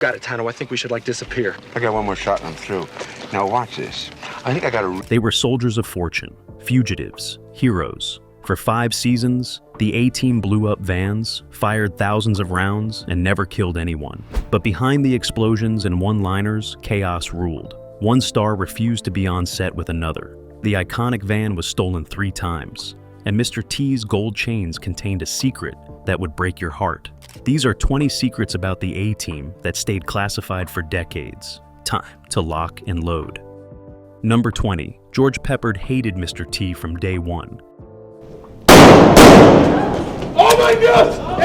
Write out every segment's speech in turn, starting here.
Got it, Tano. I think we should, disappear. I got one more shot and I'm through. Now watch this. I think I got a... They were soldiers of fortune, fugitives, heroes. For 5 seasons, the A-Team blew up vans, fired thousands of rounds, and never killed anyone. But behind the explosions and one-liners, chaos ruled. One star refused to be on set with another. The iconic van was stolen 3 times, and Mr. T's gold chains contained a secret that would break your heart. These are 20 secrets about the A-Team that stayed classified for decades. Time to lock and load. Number 20. George Peppard hated Mr. T from day one. Oh my God!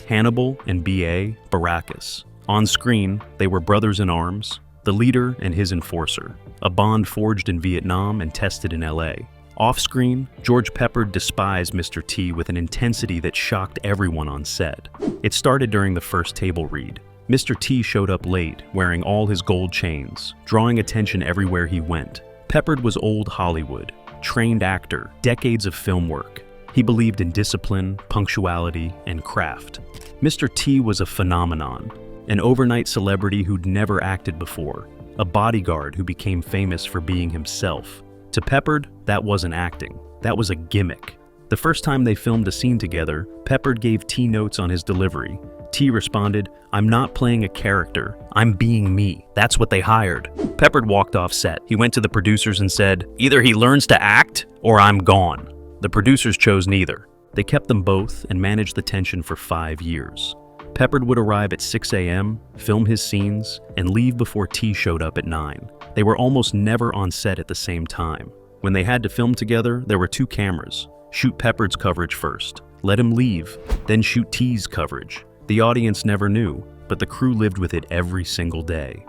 Hannibal and B.A. Baracus. On screen, they were brothers in arms, the leader and his enforcer, a bond forged in Vietnam and tested in L.A. Off-screen, George Peppard despised Mr. T with an intensity that shocked everyone on set. It started during the first table read. Mr. T showed up late, wearing all his gold chains, drawing attention everywhere he went. Peppard was old Hollywood, trained actor, decades of film work. He believed in discipline, punctuality, and craft. Mr. T was a phenomenon, an overnight celebrity who'd never acted before, a bodyguard who became famous for being himself. To Peppard, that wasn't acting, that was a gimmick. The first time they filmed a scene together, Peppard gave T notes on his delivery. T responded, "I'm not playing a character, I'm being me. That's what they hired." Peppard walked off set. He went to the producers and said, "Either he learns to act, or I'm gone." The producers chose neither. They kept them both and managed the tension for 5 years. Peppard would arrive at 6 a.m., film his scenes, and leave before T showed up at 9. They were almost never on set at the same time. When they had to film together, there were 2 cameras. Shoot Peppard's coverage first, let him leave, then shoot T's coverage. The audience never knew, but the crew lived with it every single day.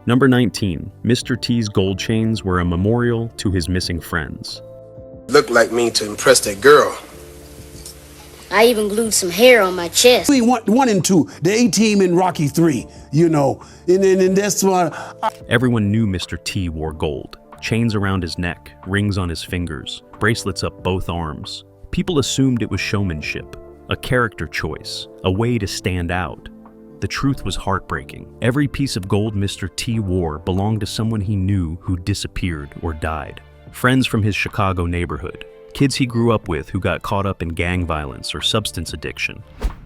Number 19. Mr. T's gold chains were a memorial to his missing friends. Looked like me to impress that girl. I even glued some hair on my chest. 1 and 2, the A-Team in Rocky 3, and that's what... Everyone knew Mr. T wore gold. Chains around his neck, rings on his fingers, bracelets up both arms. People assumed it was showmanship, a character choice, a way to stand out. The truth was heartbreaking. Every piece of gold Mr. T wore belonged to someone he knew who disappeared or died. Friends from his Chicago neighborhood, kids he grew up with who got caught up in gang violence or substance addiction,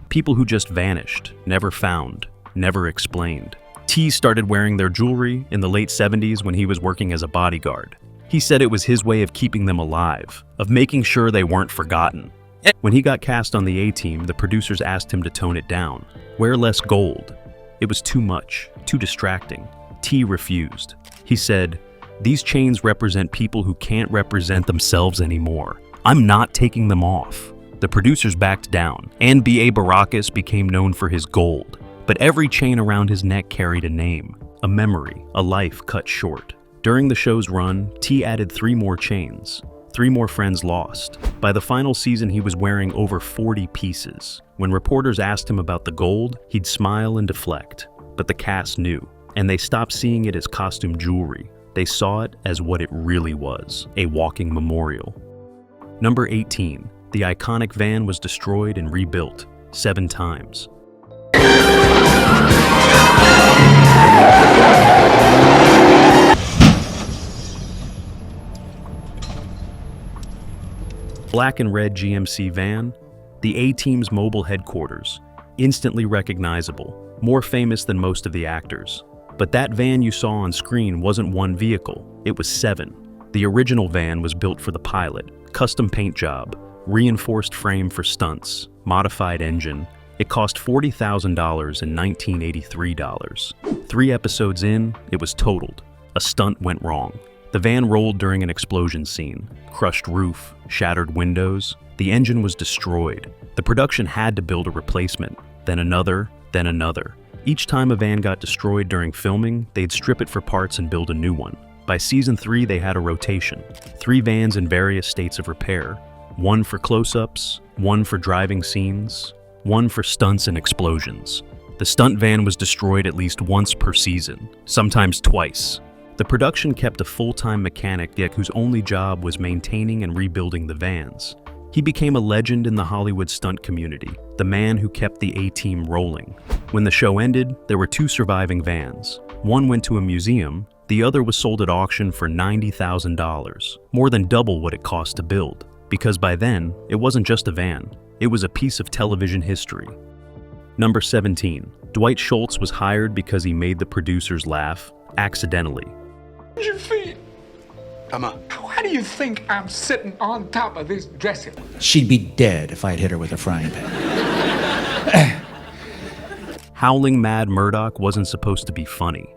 people who just vanished, never found, never explained. T started wearing their jewelry in the late 70s when he was working as a bodyguard. He said it was his way of keeping them alive, of making sure they weren't forgotten. When he got cast on the A-Team, the producers asked him to tone it down, wear less gold. It was too much, too distracting. T refused. He said, "These chains represent people who can't represent themselves anymore. I'm not taking them off." The producers backed down, and B.A. Baracus became known for his gold. But every chain around his neck carried a name, a memory, a life cut short. During the show's run, T added 3 more chains, 3 more friends lost. By the final season, he was wearing over 40 pieces. When reporters asked him about the gold, he'd smile and deflect. But the cast knew, and they stopped seeing it as costume jewelry. They saw it as what it really was, a walking memorial. Number 18. The iconic van was destroyed and rebuilt 7 times. Black and red GMC van, the A-Team's mobile headquarters, instantly recognizable, more famous than most of the actors. But that van you saw on screen wasn't 1 vehicle, it was 7. The original van was built for the pilot, custom paint job, reinforced frame for stunts, modified engine. It cost $40,000 in 1983 dollars. 3 episodes in, it was totaled. A stunt went wrong. The van rolled during an explosion scene, crushed roof, shattered windows. The engine was destroyed. The production had to build a replacement, then another, then another. Each time a van got destroyed during filming, they'd strip it for parts and build a new one. By season 3, they had a rotation. 3 vans in various states of repair. 1 for close-ups, 1 for driving scenes, 1 for stunts and explosions. The stunt van was destroyed at least once per season, sometimes twice. The production kept a full-time mechanic whose only job was maintaining and rebuilding the vans. He became a legend in the Hollywood stunt community, the man who kept the A-Team rolling. When the show ended, there were 2 surviving vans. One went to a museum, the other was sold at auction for $90,000, more than double what it cost to build. Because by then, it wasn't just a van, it was a piece of television history. Number 17. Dwight Schultz was hired because he made the producers laugh, accidentally. Your feet. Why do you think I'm sitting on top of this dresser? She'd be dead if I had hit her with a frying pan. Howling Mad Murdoch wasn't supposed to be funny.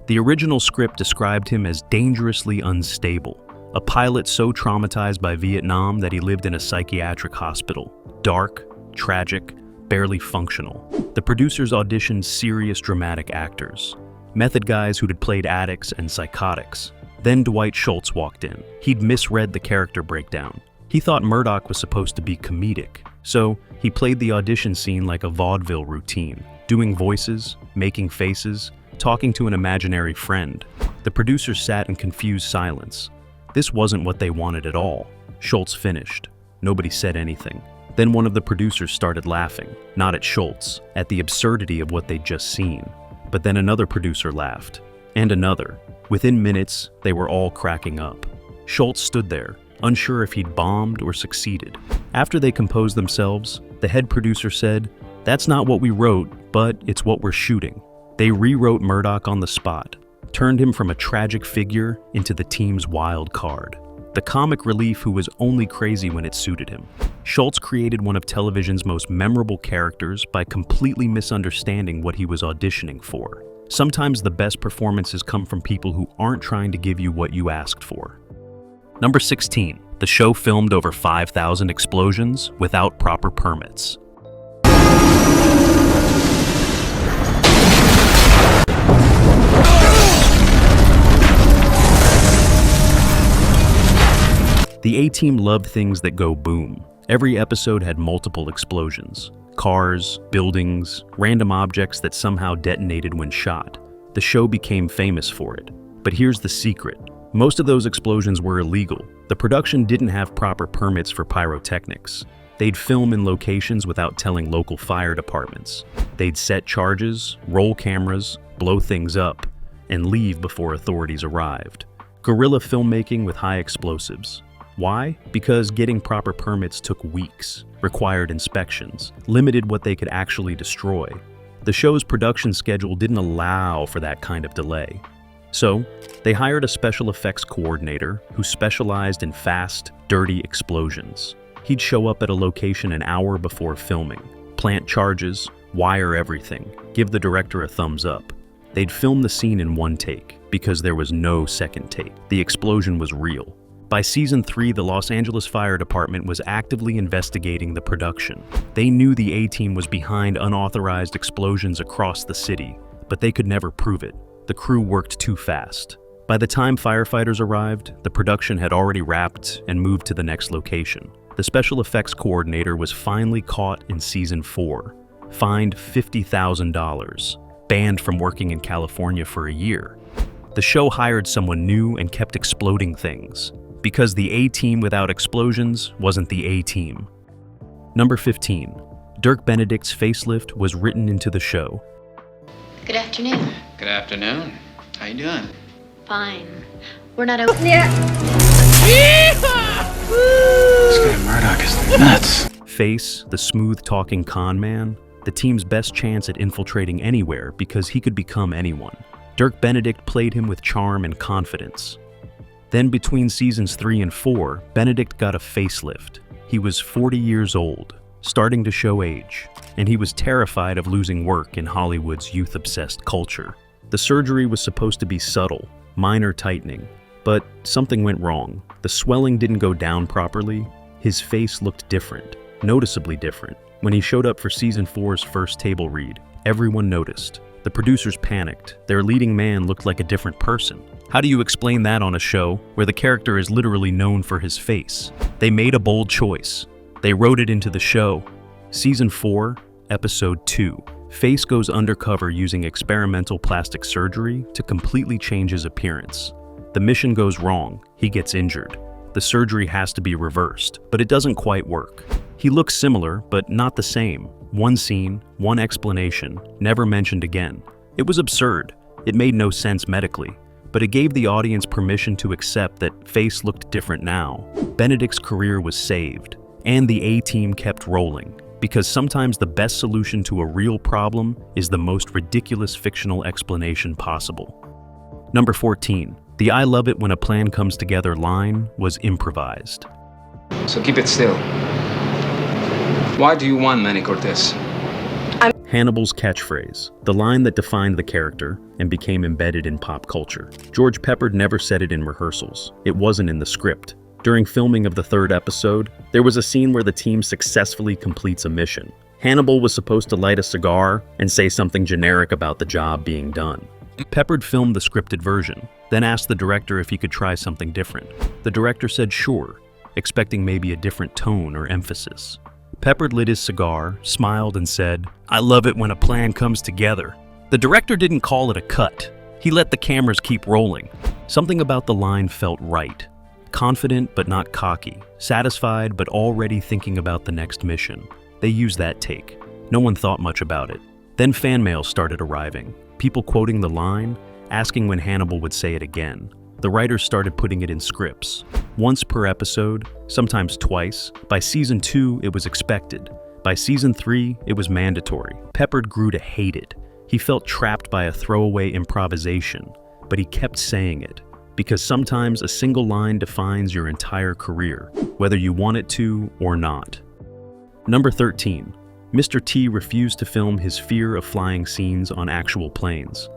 The original script described him as dangerously unstable, a pilot so traumatized by Vietnam that he lived in a psychiatric hospital. Dark, tragic, barely functional. The producers auditioned serious dramatic actors, method guys who'd played addicts and psychotics. Then Dwight Schultz walked in. He'd misread the character breakdown. He thought Murdoch was supposed to be comedic, so he played the audition scene like a vaudeville routine, doing voices, making faces, talking to an imaginary friend. The producers sat in confused silence. This wasn't what they wanted at all. Schultz finished. Nobody said anything. Then one of the producers started laughing, not at Schultz, at the absurdity of what they'd just seen. But then another producer laughed, and another. Within minutes, they were all cracking up. Schultz stood there, unsure if he'd bombed or succeeded. After they composed themselves, the head producer said, "That's not what we wrote, but it's what we're shooting." They rewrote Murdoch on the spot, turned him from a tragic figure into the team's wild card, the comic relief who was only crazy when it suited him. Schultz created one of television's most memorable characters by completely misunderstanding what he was auditioning for. Sometimes the best performances come from people who aren't trying to give you what you asked for. Number 16. The show filmed over 5,000 explosions without proper permits. The A-Team loved things that go boom. Every episode had multiple explosions. Cars, buildings, random objects that somehow detonated when shot. The show became famous for it. But here's the secret. Most of those explosions were illegal. The production didn't have proper permits for pyrotechnics. They'd film in locations without telling local fire departments. They'd set charges, roll cameras, blow things up, and leave before authorities arrived. Guerrilla filmmaking with high explosives. Why? Because getting proper permits took weeks, required inspections, limited what they could actually destroy. The show's production schedule didn't allow for that kind of delay. So, they hired a special effects coordinator who specialized in fast, dirty explosions. He'd show up at a location an hour before filming, plant charges, wire everything, give the director a thumbs up. They'd film the scene in one take, because there was no second take. The explosion was real. By season 3, the Los Angeles Fire Department was actively investigating the production. They knew the A-Team was behind unauthorized explosions across the city, but they could never prove it. The crew worked too fast. By the time firefighters arrived, the production had already wrapped and moved to the next location. The special effects coordinator was finally caught in season 4, fined $50,000, banned from working in California for a year. The show hired someone new and kept exploding things, because the A-Team without explosions wasn't the A-Team. Number 15. Dirk Benedict's facelift was written into the show. Good afternoon. Good afternoon. How you doing? Fine. We're not open yet. This guy Murdoch is nuts. Face, the smooth-talking con man, the team's best chance at infiltrating anywhere because he could become anyone. Dirk Benedict played him with charm and confidence. Then between seasons 3 and 4, Benedict got a facelift. He was 40 years old, starting to show age, and he was terrified of losing work in Hollywood's youth-obsessed culture. The surgery was supposed to be subtle, minor tightening, but something went wrong. The swelling didn't go down properly. His face looked different, noticeably different. When he showed up for season 4's first table read, everyone noticed. The producers panicked. Their leading man looked like a different person. How do you explain that on a show where the character is literally known for his face? They made a bold choice. They wrote it into the show. Season 4, Episode 2. Face goes undercover using experimental plastic surgery to completely change his appearance. The mission goes wrong. He gets injured. The surgery has to be reversed, but it doesn't quite work. He looks similar, but not the same. One scene, one explanation, never mentioned again. It was absurd. It made no sense medically, but it gave the audience permission to accept that face looked different now. Benedict's career was saved, and the A-Team kept rolling, because sometimes the best solution to a real problem is the most ridiculous fictional explanation possible. Number 14. The "I love it when a plan comes together" line was improvised. So keep it still. Why do you want Manny Cortez? Hannibal's catchphrase, the line that defined the character and became embedded in pop culture. George Peppard never said it in rehearsals. It wasn't in the script. During filming of the third episode, there was a scene where the team successfully completes a mission. Hannibal was supposed to light a cigar and say something generic about the job being done. Peppard filmed the scripted version, then asked the director if he could try something different. The director said sure, expecting maybe a different tone or emphasis. Peppard lit his cigar, smiled, and said, "I love it when a plan comes together." The director didn't call it a cut. He let the cameras keep rolling. Something about the line felt right. Confident but not cocky. Satisfied but already thinking about the next mission. They used that take. No one thought much about it. Then fan mail started arriving. People quoting the line, asking when Hannibal would say it again. The writers started putting it in scripts. Once per episode, sometimes twice. By season 2, it was expected. By season 3, it was mandatory. Peppard grew to hate it. He felt trapped by a throwaway improvisation, but he kept saying it. Because sometimes a single line defines your entire career, whether you want it to or not. Number 13. Mr. T refused to film his fear of flying scenes on actual planes.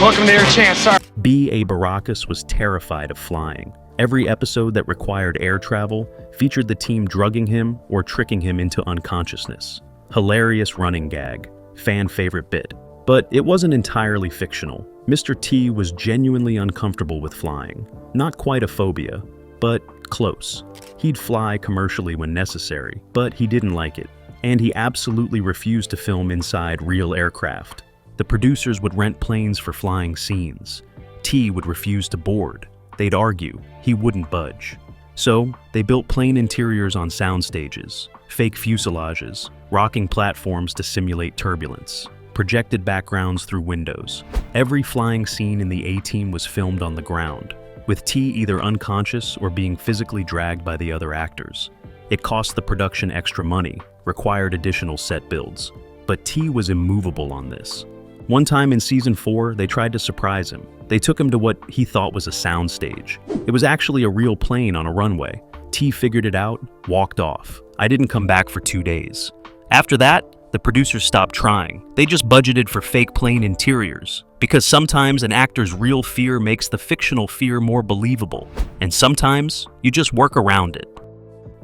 Welcome to Air Chance, sir. B.A. Baracus was terrified of flying. Every episode that required air travel featured the team drugging him or tricking him into unconsciousness. Hilarious running gag, fan favorite bit. But it wasn't entirely fictional. Mr. T was genuinely uncomfortable with flying. Not quite a phobia, but close. He'd fly commercially when necessary, but he didn't like it. And he absolutely refused to film inside real aircraft. The producers would rent planes for flying scenes. T would refuse to board. They'd argue. He wouldn't budge. So, they built plane interiors on sound stages, fake fuselages, rocking platforms to simulate turbulence, projected backgrounds through windows. Every flying scene in the A-Team was filmed on the ground, with T either unconscious or being physically dragged by the other actors. It cost the production extra money, required additional set builds, but T was immovable on this. One time in season 4, they tried to surprise him. They took him to what he thought was a sound stage. It was actually a real plane on a runway. T figured it out, walked off. I didn't come back for 2 days. After that, the producers stopped trying. They just budgeted for fake plane interiors. Because sometimes an actor's real fear makes the fictional fear more believable. And sometimes, you just work around it.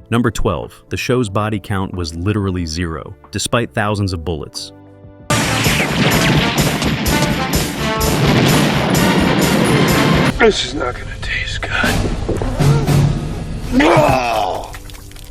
Number 12. The show's body count was literally 0, despite thousands of bullets. This is not gonna taste good.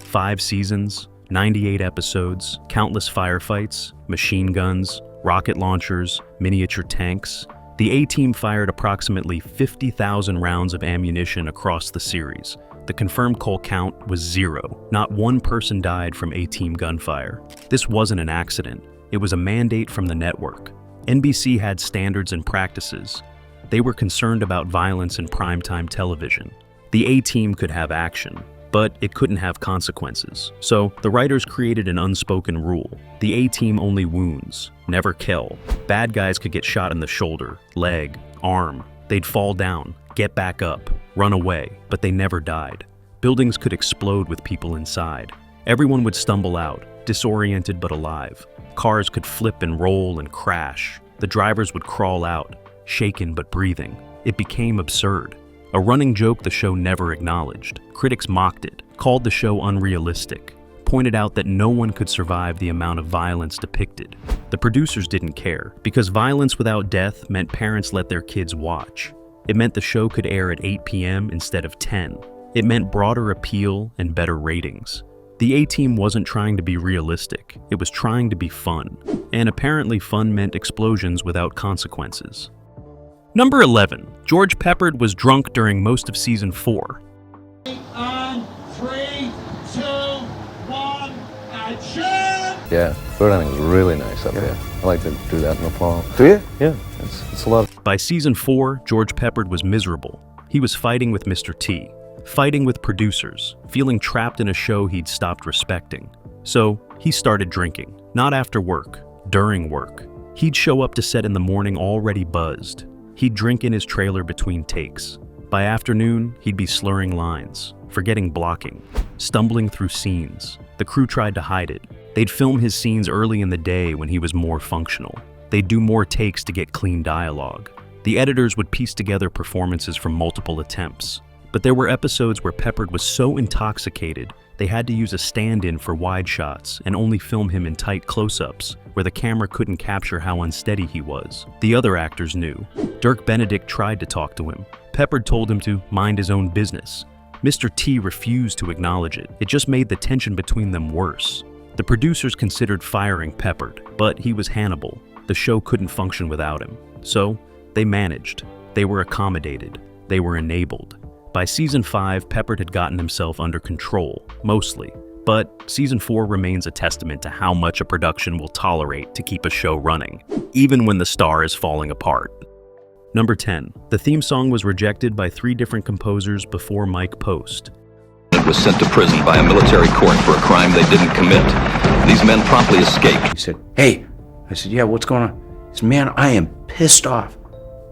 5 seasons, 98 episodes, countless firefights, machine guns, rocket launchers, miniature tanks. The A-Team fired approximately 50,000 rounds of ammunition across the series. The confirmed kill count was 0. Not one person died from A-Team gunfire. This wasn't an accident. It was a mandate from the network. NBC had standards and practices. They were concerned about violence in primetime television. The A-Team could have action, but it couldn't have consequences. So, the writers created an unspoken rule. The A-Team only wounds, never kill. Bad guys could get shot in the shoulder, leg, arm. They'd fall down, get back up, run away, but they never died. Buildings could explode with people inside. Everyone would stumble out, disoriented but alive. Cars could flip and roll and crash. The drivers would crawl out, shaken but breathing. It became absurd. A running joke the show never acknowledged. Critics mocked it, called the show unrealistic, pointed out that no one could survive the amount of violence depicted. The producers didn't care, because violence without death meant parents let their kids watch. It meant the show could air at 8 p.m. instead of 10. It meant broader appeal and better ratings. The A-Team wasn't trying to be realistic, it was trying to be fun. And apparently fun meant explosions without consequences. Number 11. George Peppard was drunk during most of season 4. On 3, 2, 1, action! Yeah, bird hunting is really nice up here. I like to do that in the fall. Do you? Yeah, it's a lot of... By season 4, George Peppard was miserable. He was fighting with Mr. T, fighting with producers, feeling trapped in a show he'd stopped respecting. So, he started drinking. Not after work, during work. He'd show up to set in the morning already buzzed. He'd drink in his trailer between takes. By afternoon, he'd be slurring lines, forgetting blocking, stumbling through scenes. The crew tried to hide it. They'd film his scenes early in the day when he was more functional. They'd do more takes to get clean dialogue. The editors would piece together performances from multiple attempts. But there were episodes where Peppard was so intoxicated, they had to use a stand-in for wide shots and only film him in tight close-ups, where the camera couldn't capture how unsteady he was. The other actors knew. Dirk Benedict tried to talk to him. Peppard told him to mind his own business. Mr. T refused to acknowledge it. It just made the tension between them worse. The producers considered firing Peppard, but he was Hannibal. The show couldn't function without him. So, they managed. They were accommodated. They were enabled. By season 5, Peppard had gotten himself under control, mostly. But season 4 remains a testament to how much a production will tolerate to keep a show running, even when the star is falling apart. Number 10. The theme song was rejected by 3 different composers before Mike Post. Was sent to prison by a military court for a crime they didn't commit. These men promptly escaped. He said, hey. I said, yeah, what's going on? He said, man, I am pissed off.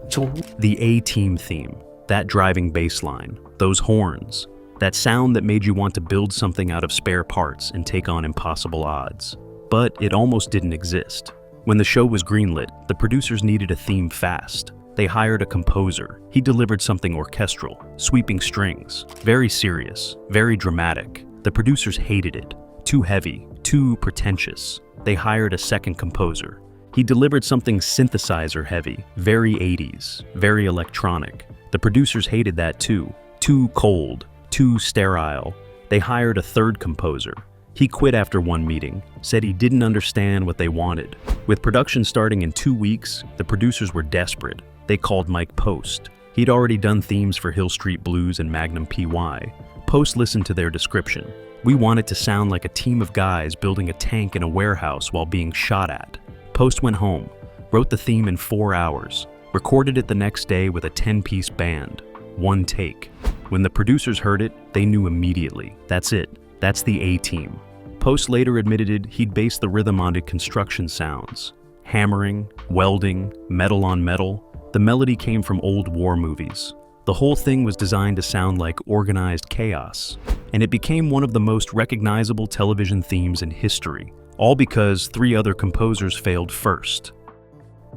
So the A-Team theme, that driving bass line, those horns, that sound that made you want to build something out of spare parts and take on impossible odds. But it almost didn't exist. When the show was greenlit, the producers needed a theme fast. They hired a composer. He delivered something orchestral, sweeping strings, very serious, very dramatic. The producers hated it. Too heavy, too pretentious. They hired a second composer. He delivered something synthesizer heavy, very 80s, very electronic. The producers hated that too. Too cold, too sterile. They hired a third composer. He quit after one meeting, said he didn't understand what they wanted. With production starting in 2 weeks, the producers were desperate. They called Mike Post. He'd already done themes for Hill Street Blues and Magnum PY. Post listened to their description. We want it to sound like a team of guys building a tank in a warehouse while being shot at. Post went home, wrote the theme in 4 hours, recorded it the next day with a 10-piece band. 1 take. When the producers heard it, they knew immediately. That's it. That's the A-Team. Post later admitted he'd based the rhythm onto construction sounds. Hammering, welding, metal on metal. The melody came from old war movies. The whole thing was designed to sound like organized chaos, and it became one of the most recognizable television themes in history, all because 3 other composers failed first.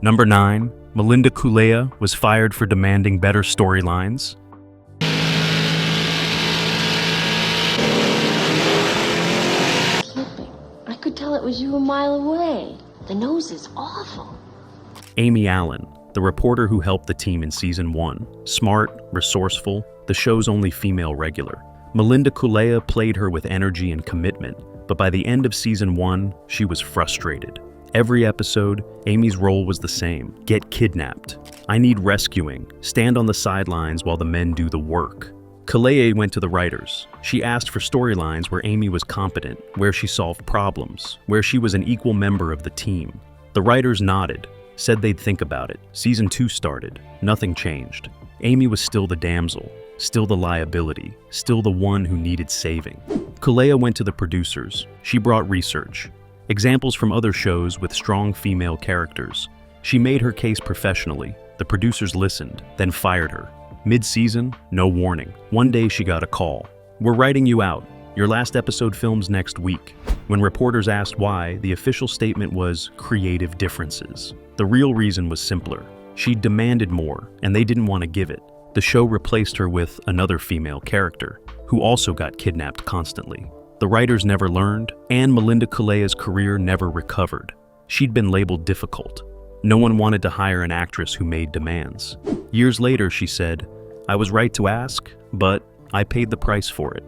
Number 9. Melinda Kulea was fired for demanding better storylines. I could tell it was you a mile away. The nose is awful. Amy Allen, the reporter who helped the team in season 1. Smart, resourceful, the show's only female regular. Melinda Kulea played her with energy and commitment, but by the end of season 1, she was frustrated. Every episode, Amy's role was the same. Get kidnapped. I need rescuing. Stand on the sidelines while the men do the work. Kulea went to the writers. She asked for storylines where Amy was competent, where she solved problems, where she was an equal member of the team. The writers nodded, said they'd think about it. Season 2 started. Nothing changed. Amy was still the damsel, still the liability, still the one who needed saving. Kulea went to the producers. She brought research. Examples from other shows with strong female characters. She made her case professionally. The producers listened, then fired her. Mid-season, no warning. One day she got a call. We're writing you out. Your last episode films next week. When reporters asked why, the official statement was creative differences. The real reason was simpler. She demanded more, and they didn't want to give it. The show replaced her with another female character, who also got kidnapped constantly. The writers never learned, and Melinda Kulea's career never recovered. She'd been labeled difficult. No one wanted to hire an actress who made demands. Years later, she said, "I was right to ask, but I paid the price for it."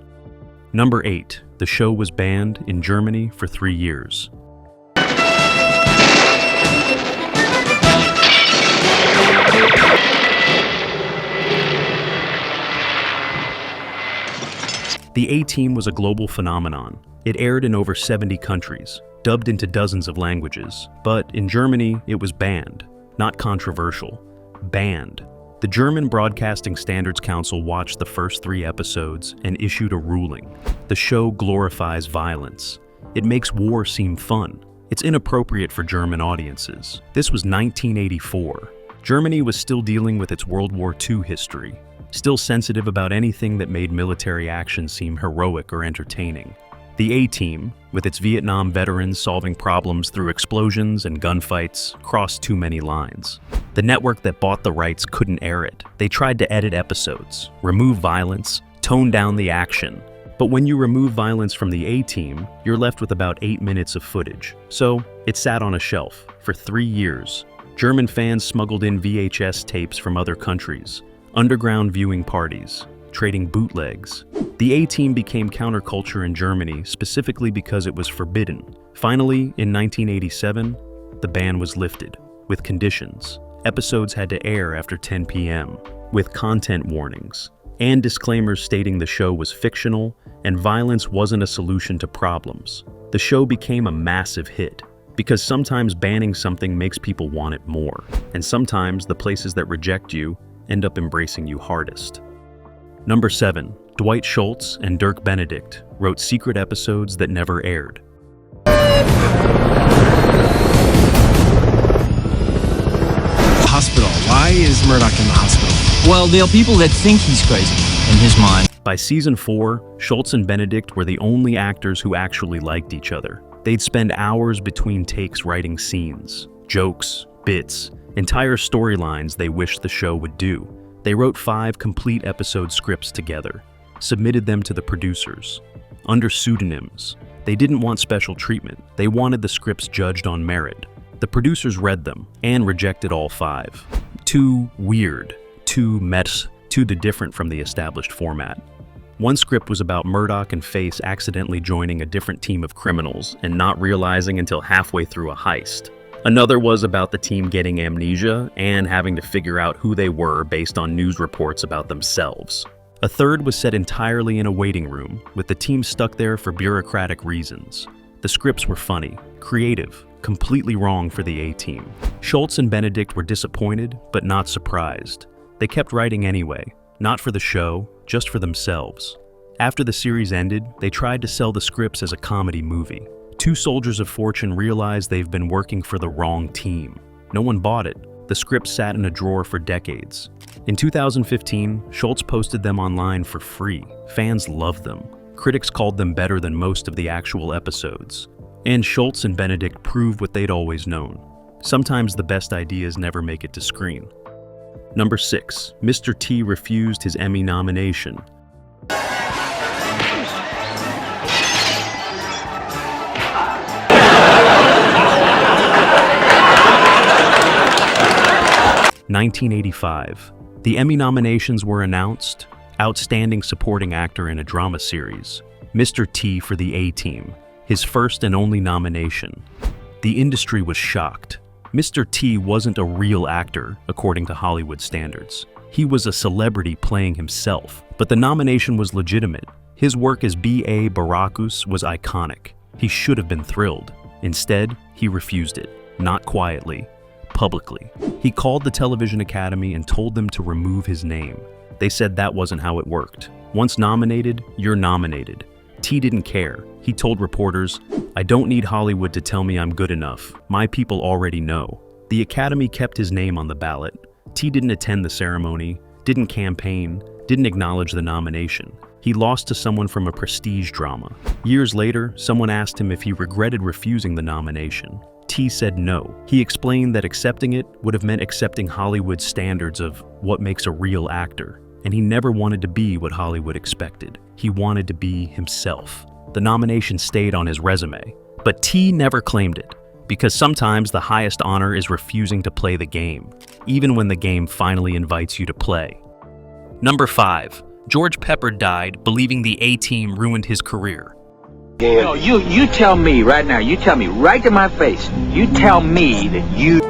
Number 8. The show was banned in Germany for 3 years. The A-Team was a global phenomenon. It aired in over 70 countries, dubbed into dozens of languages, but in Germany, it was banned. Not controversial. Banned. The German Broadcasting Standards Council watched the first 3 episodes and issued a ruling. The show glorifies violence. It makes war seem fun. It's inappropriate for German audiences. This was 1984. Germany was still dealing with its World War II history, still sensitive about anything that made military action seem heroic or entertaining. The A-Team, with its Vietnam veterans solving problems through explosions and gunfights, crossed too many lines. The network that bought the rights couldn't air it. They tried to edit episodes, remove violence, tone down the action. But when you remove violence from the A-Team, you're left with about 8 minutes of footage. So it sat on a shelf for 3 years. German fans smuggled in VHS tapes from other countries, underground viewing parties, trading bootlegs. The A-Team became counterculture in Germany specifically because it was forbidden. Finally, in 1987, the ban was lifted, with conditions. Episodes had to air after 10 p.m., with content warnings, and disclaimers stating the show was fictional and violence wasn't a solution to problems. The show became a massive hit, because sometimes banning something makes people want it more, and sometimes the places that reject you end up embracing you hardest. Number 7. Dwight Schultz and Dirk Benedict wrote secret episodes that never aired. Hospital. Why is Murdoch in the hospital? Well, there are people that think he's crazy in his mind. By season 4, Schultz and Benedict were the only actors who actually liked each other. They'd spend hours between takes writing scenes, jokes, bits, entire storylines they wished the show would do. They wrote 5 complete episode scripts together, submitted them to the producers, under pseudonyms. They didn't want special treatment. They wanted the scripts judged on merit. The producers read them and rejected all 5. Too weird, too too different from the established format. One script was about Murdoch and Face accidentally joining a different team of criminals and not realizing until halfway through a heist. Another was about the team getting amnesia and having to figure out who they were based on news reports about themselves. A third was set entirely in a waiting room, with the team stuck there for bureaucratic reasons. The scripts were funny, creative, completely wrong for the A-Team. Schultz and Benedict were disappointed, but not surprised. They kept writing anyway, not for the show, just for themselves. After the series ended, they tried to sell the scripts as a comedy movie. 2 soldiers of fortune realized they've been working for the wrong team. No one bought it. The script sat in a drawer for decades. In 2015, Schultz posted them online for free. Fans loved them. Critics called them better than most of the actual episodes. And Schultz and Benedict proved what they'd always known. Sometimes the best ideas never make it to screen. Number 6. Mr. T refused his Emmy nomination. (1985). The Emmy nominations were announced. Outstanding Supporting Actor in a Drama Series. Mr. T for the A-Team. His first and only nomination. The industry was shocked. Mr. T wasn't a real actor, according to Hollywood standards. He was a celebrity playing himself, but the nomination was legitimate. His work as B.A. Baracus was iconic. He should have been thrilled. Instead, he refused it, not quietly, publicly. He called the Television Academy and told them to remove his name. They said that wasn't how it worked. Once nominated, you're nominated. T didn't care. He told reporters, "I don't need Hollywood to tell me I'm good enough. My people already know." The Academy kept his name on the ballot. T didn't attend the ceremony, didn't campaign, didn't acknowledge the nomination. He lost to someone from a prestige drama. Years later, someone asked him if he regretted refusing the nomination. T said no. He explained that accepting it would have meant accepting Hollywood's standards of what makes a real actor. And he never wanted to be what Hollywood expected. He wanted to be himself. The nomination stayed on his resume, but T never claimed it, because sometimes the highest honor is refusing to play the game, even when the game finally invites you to play. Number 5. George Pepper died believing the A-Team ruined his career. No, you tell me right now, you tell me right to my face, you tell me that you...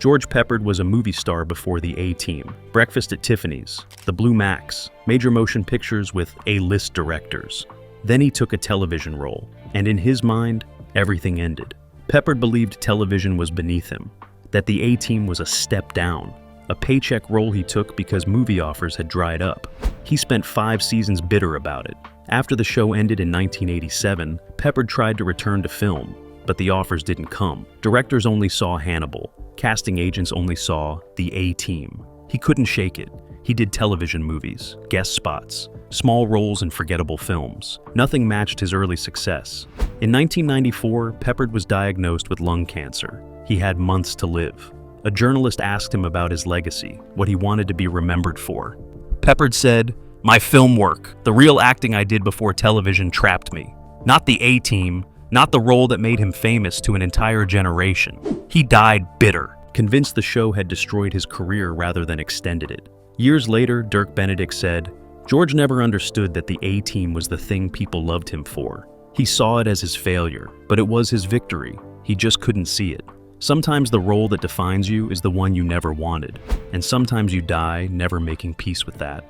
George Peppard was a movie star before the A-Team, Breakfast at Tiffany's, The Blue Max, major motion pictures with A-list directors. Then he took a television role, and in his mind, everything ended. Peppard believed television was beneath him, that the A-Team was a step down, a paycheck role he took because movie offers had dried up. He spent 5 seasons bitter about it. After the show ended in 1987, Peppard tried to return to film, but the offers didn't come. Directors only saw Hannibal. Casting agents only saw the A-Team. He couldn't shake it. He did television movies, guest spots, small roles in forgettable films. Nothing matched his early success. In 1994, Peppard was diagnosed with lung cancer. He had months to live. A journalist asked him about his legacy, what he wanted to be remembered for. Peppard said, "My film work, the real acting I did before television trapped me. Not the A-Team, not the role that made him famous to an entire generation." He died bitter, convinced the show had destroyed his career rather than extended it. Years later, Dirk Benedict said, "George never understood that the A-Team was the thing people loved him for. He saw it as his failure, but it was his victory. He just couldn't see it." Sometimes the role that defines you is the one you never wanted, and sometimes you die never making peace with that.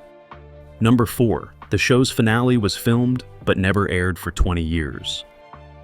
Number 4. The show's finale was filmed, but never aired for 20 years.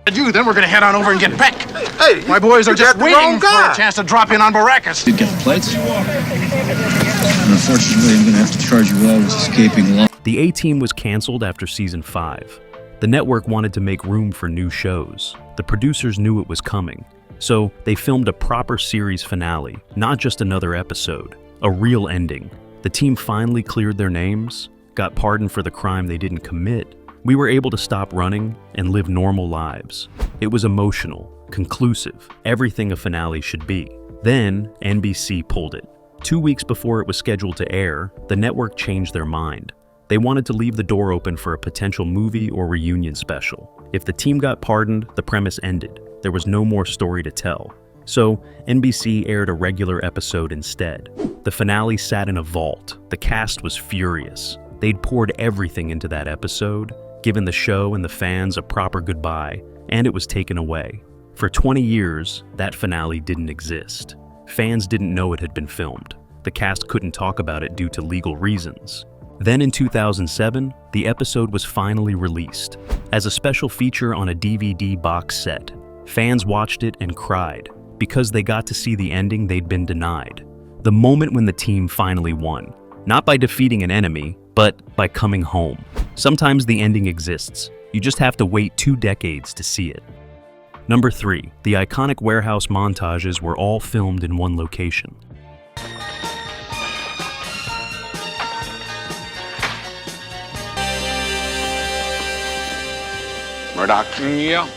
Then we're gonna head on over and get Beck. Hey, My boys are just waiting for guy. a chance to drop in on Baracus. Did get the plates? Unfortunately, I'm gonna have to charge you all with escaping law. The A-Team was canceled after season 5. The network wanted to make room for new shows. The producers knew it was coming. So they filmed a proper series finale, not just another episode, a real ending. The team finally cleared their names, got pardoned for the crime they didn't commit. We were able to stop running and live normal lives. It was emotional, conclusive, everything a finale should be. Then NBC pulled it. 2 weeks before it was scheduled to air, the network changed their mind. They wanted to leave the door open for a potential movie or reunion special. If the team got pardoned, the premise ended. There was no more story to tell. So NBC aired a regular episode instead. The finale sat in a vault. The cast was furious. They'd poured everything into that episode, given the show and the fans a proper goodbye, and it was taken away. For 20 years, that finale didn't exist. Fans didn't know it had been filmed. The cast couldn't talk about it due to legal reasons. Then in 2007, the episode was finally released as a special feature on a DVD box set. Fans watched it and cried because they got to see the ending they'd been denied. The moment when the team finally won, not by defeating an enemy, but by coming home. Sometimes the ending exists. You just have to wait 2 decades to see it. Number 3, the iconic warehouse montages were all filmed in one location. Murdoch. Yeah.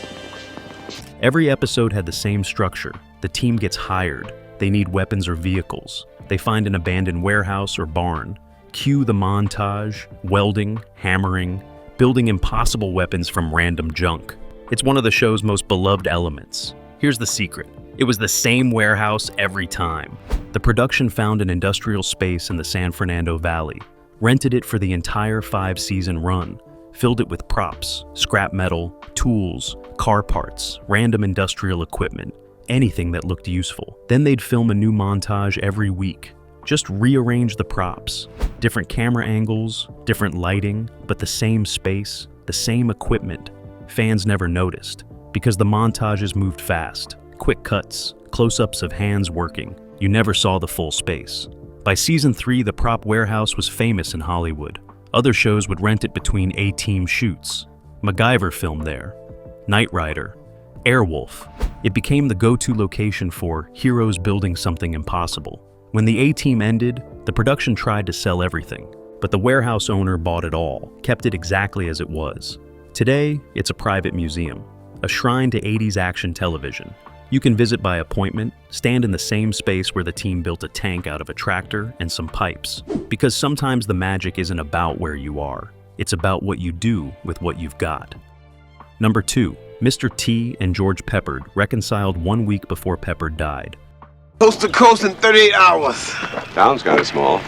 Every episode had the same structure. The team gets hired. They need weapons or vehicles. They find an abandoned warehouse or barn. Cue the montage, welding, hammering, building impossible weapons from random junk. It's one of the show's most beloved elements. Here's the secret. It was the same warehouse every time. The production found an industrial space in the San Fernando Valley, rented it for the entire 5-season run, filled it with props, scrap metal, tools, car parts, random industrial equipment, anything that looked useful. Then they'd film a new montage every week. Just rearrange the props. Different camera angles, different lighting, but the same space, the same equipment. Fans never noticed, because the montages moved fast. Quick cuts, close-ups of hands working. You never saw the full space. By season 3, the prop warehouse was famous in Hollywood. Other shows would rent it between A-Team shoots. MacGyver filmed there. Knight Rider. Airwolf. It became the go-to location for heroes building something impossible. When the A-Team ended, the production tried to sell everything, but the warehouse owner bought it all, kept it exactly as it was. Today, it's a private museum, a shrine to 80s action television. You can visit by appointment, stand in the same space where the team built a tank out of a tractor and some pipes, because sometimes the magic isn't about where you are, it's about what you do with what you've got. Number 2, Mr. T and George Peppard reconciled 1 week before Peppard died. Coast to coast in 38 hours. Town's kind of small.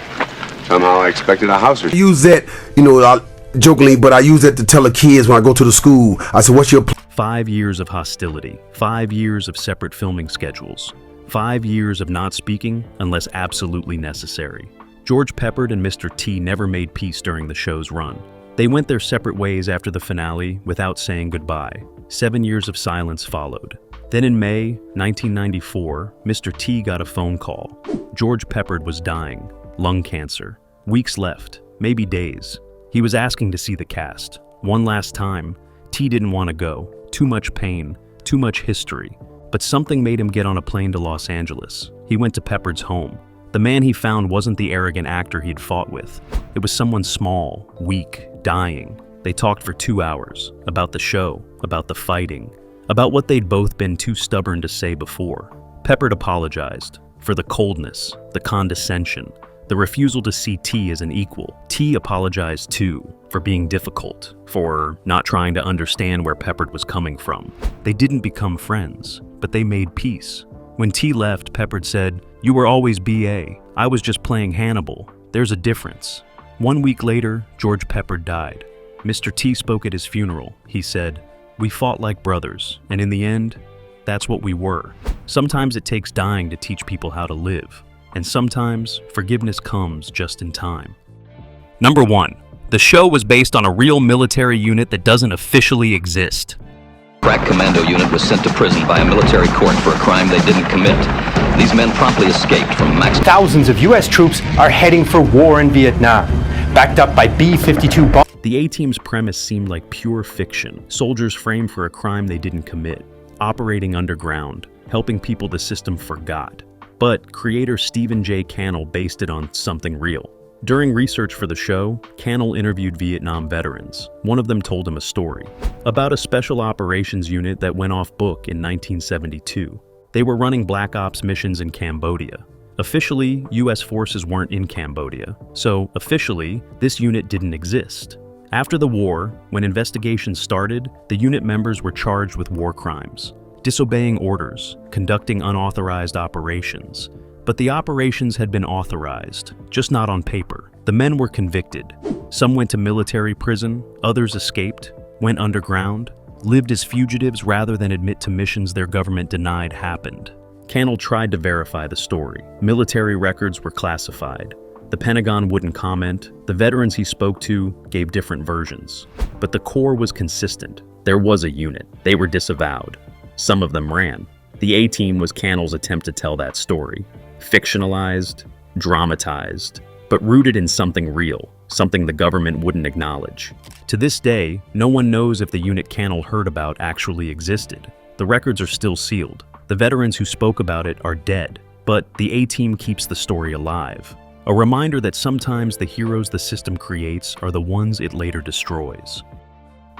Somehow I expected a house or two. Use that, jokingly, but I use that to tell the kids when I go to the school. I said, what's your 5 years of hostility, 5 years of separate filming schedules. 5 years of not speaking unless absolutely necessary. George Peppard and Mr. T never made peace during the show's run. They went their separate ways after the finale without saying goodbye. 7 years of silence followed. Then in May 1994, Mr. T got a phone call. George Peppard was dying, lung cancer. Weeks left, maybe days. He was asking to see the cast. One last time. T didn't want to go. Too much pain, too much history. But something made him get on a plane to Los Angeles. He went to Peppard's home. The man he found wasn't the arrogant actor he'd fought with. It was someone small, weak, dying. They talked for 2 hours, about the show, about the fighting, about what they'd both been too stubborn to say before. Peppard apologized for the coldness, the condescension, the refusal to see T as an equal. T apologized too, for being difficult, for not trying to understand where Peppard was coming from. They didn't become friends, but they made peace. When T left, Peppard said, "You were always B.A. I was just playing Hannibal. There's a difference." 1 week later, George Peppard died. Mr. T spoke at his funeral. He said, "We fought like brothers, and in the end, that's what we were." Sometimes it takes dying to teach people how to live, and sometimes forgiveness comes just in time. Number 1. The show was based on a real military unit that doesn't officially exist. Crack commando unit was sent to prison by a military court for a crime they didn't commit. These men promptly escaped from max. Thousands of U.S. troops are heading for war in Vietnam, backed up by B-52 bombers. The A-Team's premise seemed like pure fiction. Soldiers framed for a crime they didn't commit, operating underground, helping people the system forgot. But creator Stephen J. Cannell based it on something real. During research for the show, Cannell interviewed Vietnam veterans. One of them told him a story about a special operations unit that went off book in 1972. They were running Black Ops missions in Cambodia. Officially, US forces weren't in Cambodia, so officially, this unit didn't exist. After the war, when investigations started, the unit members were charged with war crimes, disobeying orders, conducting unauthorized operations. But the operations had been authorized, just not on paper. The men were convicted. Some went to military prison, others escaped, went underground, lived as fugitives rather than admit to missions their government denied happened. Cannell tried to verify the story. Military records were classified. The Pentagon wouldn't comment. The veterans he spoke to gave different versions. But the core was consistent. There was a unit. They were disavowed. Some of them ran. The A-Team was Cannell's attempt to tell that story. Fictionalized, dramatized, but rooted in something real, something the government wouldn't acknowledge. To this day, no one knows if the unit Cannell heard about actually existed. The records are still sealed. The veterans who spoke about it are dead, but the A-Team keeps the story alive. A reminder that sometimes the heroes the system creates are the ones it later destroys.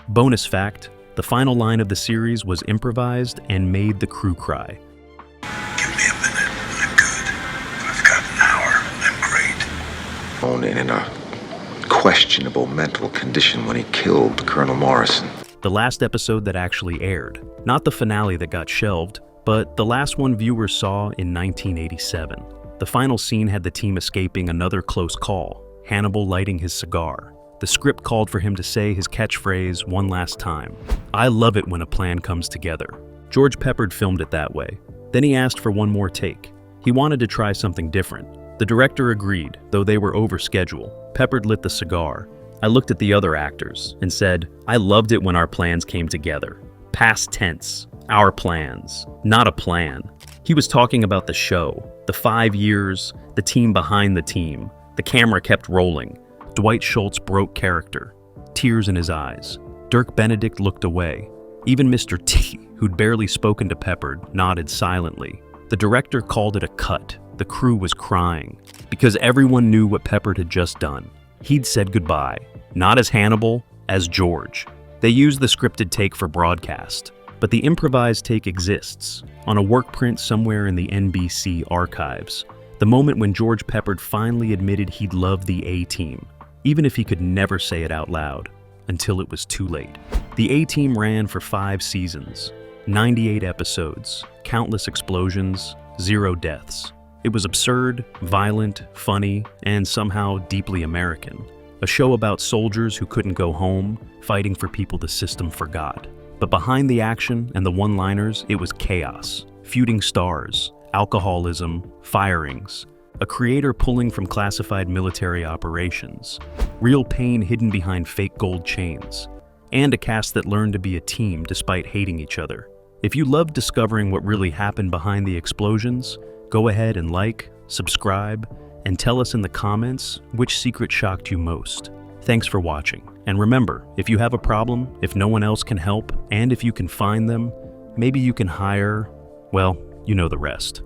Bonus fact, the final line of the series was improvised and made the crew cry. In a questionable mental condition when he killed Colonel Morrison. The last episode that actually aired. Not the finale that got shelved, but the last one viewers saw in 1987. The final scene had the team escaping another close call, Hannibal lighting his cigar. The script called for him to say his catchphrase one last time. "I love it when a plan comes together." George Peppard filmed it that way. Then he asked for one more take. He wanted to try something different. The director agreed, though they were over schedule. Peppard lit the cigar. I looked at the other actors and said, "I loved it when our plans came together." Past tense. Our plans. Not a plan. He was talking about the show, the 5 years, the team behind the team. The camera kept rolling. Dwight Schultz broke character. Tears in his eyes. Dirk Benedict looked away. Even Mr. T, who'd barely spoken to Peppard, nodded silently. The director called it a cut. The crew was crying, because everyone knew what Peppard had just done. He'd said goodbye, not as Hannibal, as George. They used the scripted take for broadcast, but the improvised take exists, on a work print somewhere in the NBC archives. The moment when George Peppard finally admitted he'd loved the A-Team, even if he could never say it out loud, until it was too late. The A-Team ran for 5 seasons, 98 episodes, countless explosions, 0 deaths. It was absurd, violent, funny, and somehow deeply American. A show about soldiers who couldn't go home, fighting for people the system forgot. But behind the action and the one-liners, it was chaos. Feuding stars, alcoholism, firings, a creator pulling from classified military operations, real pain hidden behind fake gold chains, and a cast that learned to be a team despite hating each other. If you love discovering what really happened behind the explosions, go ahead and like, subscribe, and tell us in the comments which secret shocked you most. Thanks for watching. And remember, if you have a problem, if no one else can help, and if you can find them, maybe you can hire, well, you know the rest.